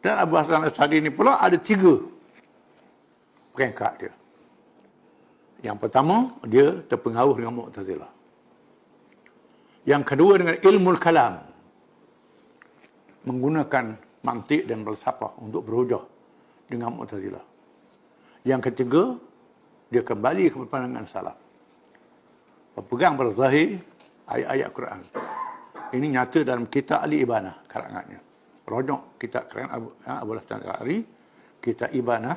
Dan Abu Hasan Asy'ari ni pula ada 3 peringkat dia. Yang pertama, dia terpengaruh dengan Mu'tazilah. Yang kedua dengan ilmu kalam. Menggunakan mantik dan falsafah untuk berhujah dengan Mu'tazilah. Yang ketiga, dia kembali ke pandangan salaf. Berpegang pada zahir ayat-ayat Quran. Ini nyata dalam kitab Al-Ibanah karangannya. Rojok kitab karangan Abu Hasan Asy'ari, kitab Ibanah,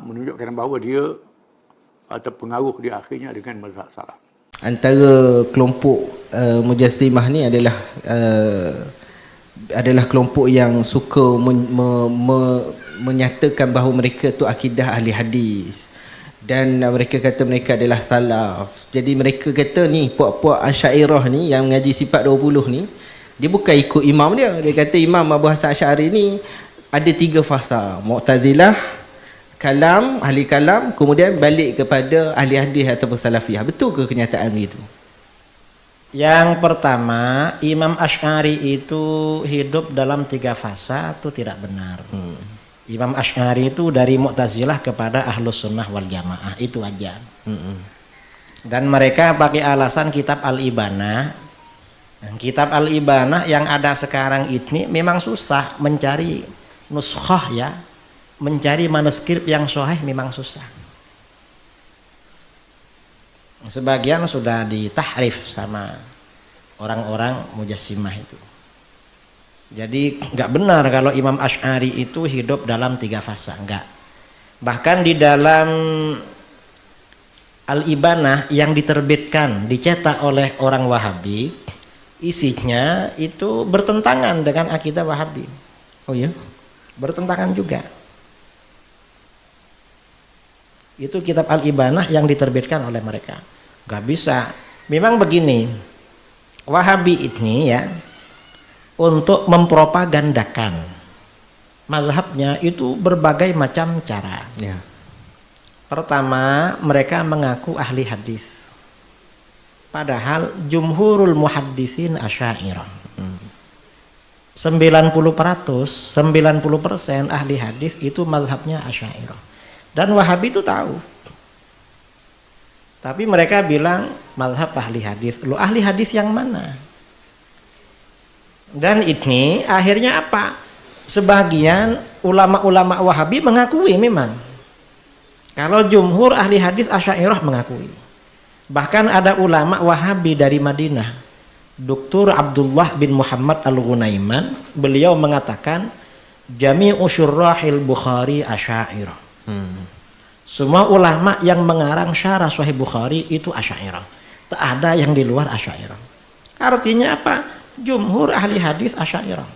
menunjukkan bahawa dia terpengaruh di akhirnya dengan mazhab salaf. Antara kelompok Mujassimah ni adalah kelompok yang suka menyatakan bahawa mereka tu akidah ahli hadis, dan mereka kata mereka adalah salaf. Jadi mereka kata ni puak-puak Asy'ariyah ni yang mengaji sifat 20 ni, dia bukan ikut imam dia. Dia kata Imam Abu Hasan Asy'ari ni ada 3 fasa: Mu'tazilah, kalam, ahli kalam, kemudian balik kepada ahli hadis ataupun salafiyah. Betul ke kenyataan itu? Yang pertama, Imam Asy'ari itu hidup dalam 3 fasa, itu tidak benar. Imam Asy'ari itu dari Mu'tazilah kepada Ahlus Sunnah wal Jamaah, itu aja. Dan mereka pakai alasan kitab Al-Ibanah. Kitab Al-Ibanah yang ada sekarang ini memang susah mencari nuskhah ya. Mencari manuskrip yang sahih memang susah. Sebagian sudah ditahrif sama orang-orang Mujassimah itu. Jadi nggak benar kalau Imam Asy'ari itu hidup dalam 3 fasa, enggak. Bahkan di dalam Al-Ibanah yang diterbitkan, dicetak oleh orang Wahabi, isinya itu bertentangan dengan akidah Wahabi. Oh ya? Bertentangan juga. Itu kitab Al-Ibanah yang diterbitkan oleh mereka. Gak bisa. Memang begini, Wahabi ini ya, untuk mempropagandakan mazhabnya itu berbagai macam cara. Ya. Pertama, mereka mengaku ahli hadis. Padahal jumhurul muhaddisin Asy'ariyah. 90% ahli hadis itu mazhabnya Asy'ariyah. Dan Wahabi itu tahu. Tapi mereka bilang mazhab ahli hadis. Lo ahli hadis yang mana? Dan ini akhirnya apa? Sebagian ulama-ulama Wahabi mengakui memang. Kalau jumhur ahli hadis Asy'ariyah mengakui. Bahkan ada ulama Wahabi dari Madinah, Dr. Abdullah bin Muhammad Al-Ghunaiman, beliau mengatakan jami'u syurrahil Bukhari Asy'ariyah. Semua ulama yang mengarang syarah Sahih Bukhari itu Asy'ariyah. Tak ada yang di luar Asy'ariyah. Artinya apa? Jumhur ahli hadis Asy'ariyah.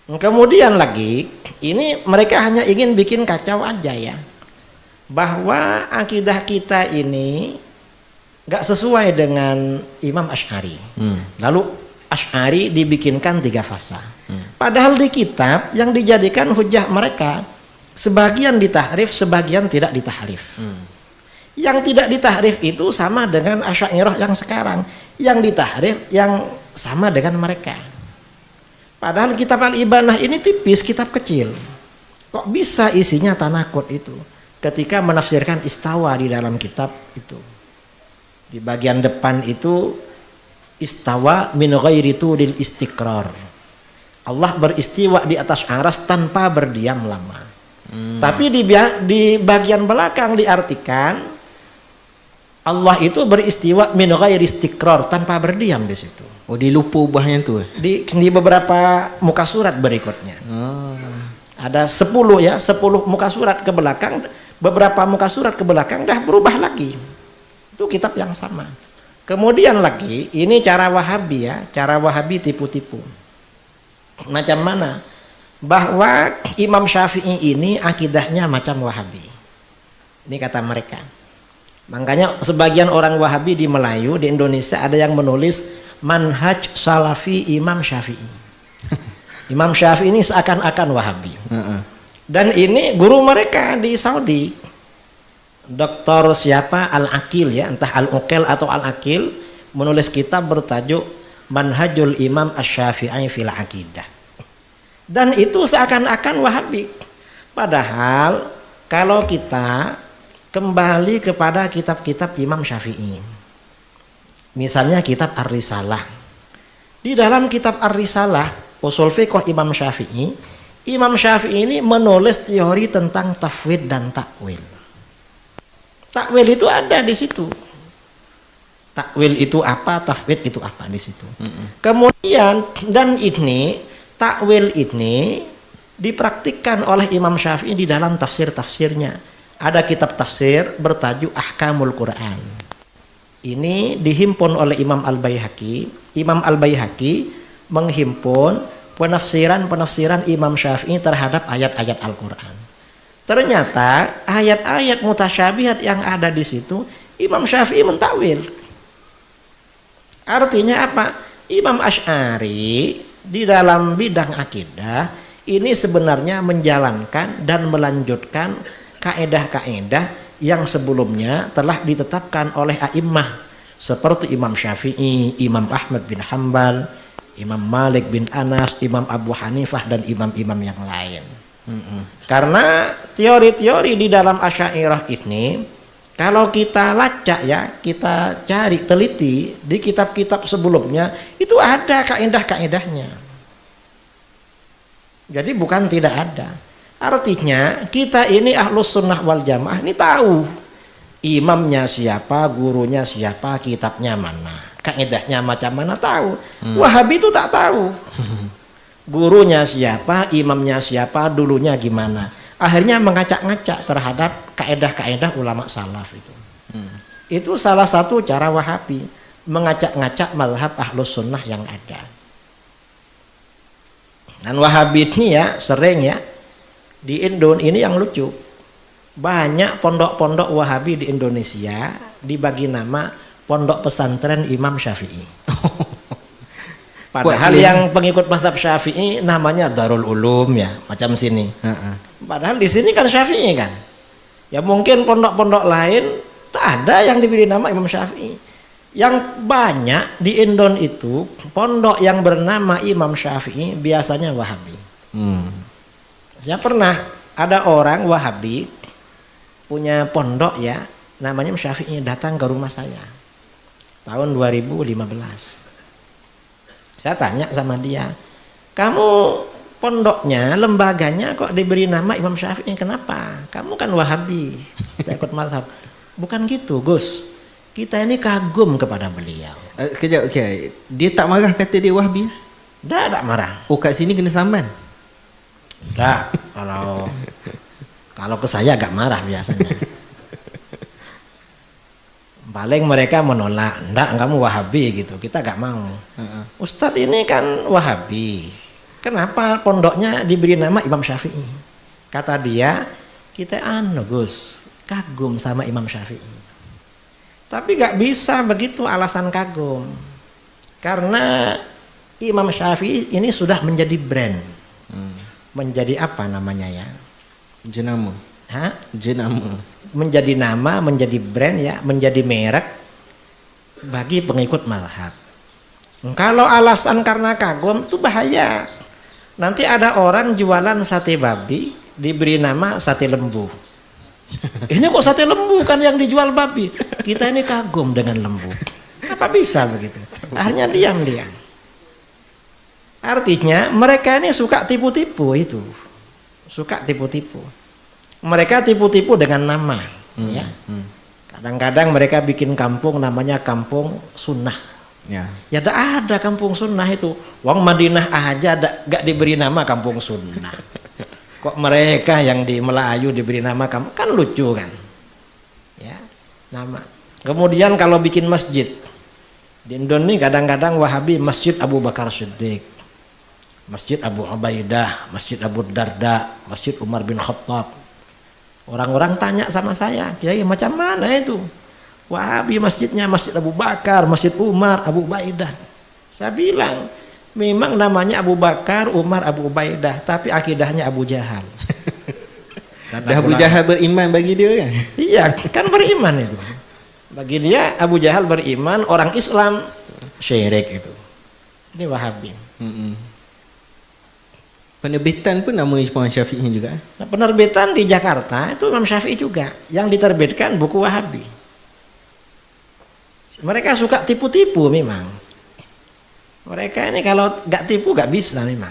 Kemudian lagi, ini mereka hanya ingin bikin kacau aja ya. Bahwa akidah kita ini gak sesuai dengan Imam Asy'ari. Lalu Asy'ari dibikinkan 3 fasa. Padahal di kitab yang dijadikan hujah mereka, sebagian ditahrif, sebagian tidak ditahrif. Yang tidak ditahrif itu sama dengan Asy'ariyah yang sekarang. Yang ditahrif yang sama dengan mereka. Padahal kitab Al-Ibanah ini tipis, kitab kecil. Kok bisa isinya tanakut itu? Ketika menafsirkan istawa di dalam kitab itu. Di bagian depan itu istawa min ghairi tulil istiqrar. Allah beristiwa di atas aras tanpa berdiam lama. Tapi di bagian belakang diartikan Allah itu beristiwa min ghairi istiqrar, tanpa berdiam di situ. Oh, dilupa ubahnya tu. Di beberapa muka surat berikutnya. Ada 10 ya, 10 muka surat ke belakang, beberapa muka surat ke belakang dah berubah lagi. Itu kitab yang sama. Kemudian lagi, ini cara Wahabi ya, cara Wahabi tipu-tipu. Macam mana? Bahwa Imam Syafi'i ini akidahnya macam Wahabi. Ini kata mereka. Makanya sebagian orang Wahabi di Melayu, di Indonesia ada yang menulis manhaj salafi Imam Syafi'i. Imam Syafi'i ini seakan-akan Wahabi. Dan ini guru mereka di Saudi, Dr. siapa Al-Aqil ya, entah Al-Uqil atau Al-Aqil, menulis kitab bertajuk Manhajul Imam Asy-Syafi'i fil Aqidah. Dan itu seakan-akan Wahabi. Padahal kalau kita kembali kepada kitab-kitab Imam Syafi'i, misalnya kitab Ar-Risalah. Di dalam kitab Ar-Risalah, usul fiqh Imam Syafi'i ini menulis teori tentang tafwid dan takwil. Takwil itu ada di situ. Takwil itu apa, tafwid itu apa di situ. Kemudian dan ini takwil ini dipraktikkan oleh Imam Syafi'i di dalam tafsir-tafsirnya. Ada kitab tafsir bertajuk Ahkamul Quran. Ini dihimpun oleh Imam Al-Baihaqi. Imam Al-Baihaqi menghimpun penafsiran-penafsiran Imam Syafi'i terhadap ayat-ayat Al-Quran. Ternyata ayat-ayat mutasyabihat yang ada di situ Imam Syafi'i mentakwil. Artinya apa? Imam Asy'ari di dalam bidang akidah ini sebenarnya menjalankan dan melanjutkan kaedah-kaedah yang sebelumnya telah ditetapkan oleh a'immah seperti Imam Syafi'i, Imam Ahmad bin Hanbal, Imam Malik bin Anas, Imam Abu Hanifah dan imam-imam yang lain. Karena teori-teori di dalam Asy'ariyah ini kalau kita lacak ya, kita cari teliti di kitab-kitab sebelumnya itu ada kaedah-kaedahnya. Jadi bukan tidak ada. Artinya kita ini Ahlus Sunnah wal Jamaah ini tahu imamnya siapa, gurunya siapa, kitabnya mana, kaedahnya macam mana tahu. Wahabi itu tak tahu. Gurunya siapa, imamnya siapa, dulunya gimana. Akhirnya mengacak-ngacak terhadap kaedah-kaedah ulama salaf itu. Itu salah satu cara Wahabi mengacak-ngacak mazhab Ahlus Sunnah yang ada. Dan Wahabi ini ya sering ya di Indonesia ini yang lucu. Banyak pondok-pondok Wahabi di Indonesia dibagi nama Pondok Pesantren Imam Syafi'i. Padahal yang pengikut mazhab Syafi'i namanya Darul Ulum ya, macam sini. Padahal di sini kan Syafi'i kan. Ya mungkin pondok-pondok lain tak ada yang diberi nama Imam Syafi'i. Yang banyak di Indon itu pondok yang bernama Imam Syafi'i biasanya Wahabi. Saya pernah ada orang Wahabi punya pondok ya, namanya Imam Syafi'i, datang ke rumah saya tahun 2015. Saya tanya sama dia, kamu pondoknya, lembaganya kok diberi nama Imam Syafi'i, kenapa? Kamu kan Wahabi, saya ikut mazhab. Bukan gitu Gus, kita ini kagum kepada beliau. Kejap, okay. Dia tak marah kata dia Wahabi? Tak marah. Oh, kat sini kena saman? Tak, kalau ke saya agak marah biasanya. Paling mereka menolak, enggak kamu Wahabi gitu, kita gak mau. Ustadz ini kan Wahabi, kenapa pondoknya diberi nama Imam Syafi'i? Kata dia, kita Gus, kagum sama Imam Syafi'i. Tapi gak bisa begitu alasan kagum, karena Imam Syafi'i ini sudah menjadi brand. Menjadi apa namanya ya? Jenama. Jenama. Menjadi nama, menjadi brand ya, menjadi merek bagi pengikut mazhab. Kalau alasan karena kagum itu bahaya. Nanti ada orang jualan sate babi diberi nama sate lembu. Ini kok sate lembu kan yang dijual babi. Kita ini kagum dengan lembu. Apa bisa begitu? Akhirnya diam-diam. Artinya mereka ini suka tipu-tipu itu. Suka tipu-tipu. Mereka tipu-tipu dengan nama, ya. Kadang-kadang mereka bikin kampung namanya kampung sunnah. Ya, tak ada kampung sunnah itu. Wong Madinah aja gak diberi nama kampung sunnah. Kok mereka yang di Melayu diberi nama kampung, kan lucu kan? Ya, nama. Kemudian kalau bikin masjid di Indonesia kadang-kadang Wahabi Masjid Abu Bakar Siddiq, Masjid Abu Ubaidah, Masjid Abu Darda, Masjid Umar bin Khattab. Orang-orang tanya sama saya, Kiai macam mana itu? Wahabi masjidnya Masjid Abu Bakar, Masjid Umar, Abu Ubaidah. Saya bilang, memang namanya Abu Bakar, Umar, Abu Ubaidah, tapi akidahnya Abu Jahal. Abu Jahal beriman bagi dia kan? Iya, kan beriman itu. Bagi dia Abu Jahal beriman, orang Islam syirik itu. Ini Wahabi. Penerbitan pun nama Imam Syafi'i juga. Nah, penerbitan di Jakarta itu Imam Syafi'i juga yang diterbitkan buku Wahabi. Mereka suka tipu-tipu memang. Mereka ini kalau nggak tipu nggak bisa memang.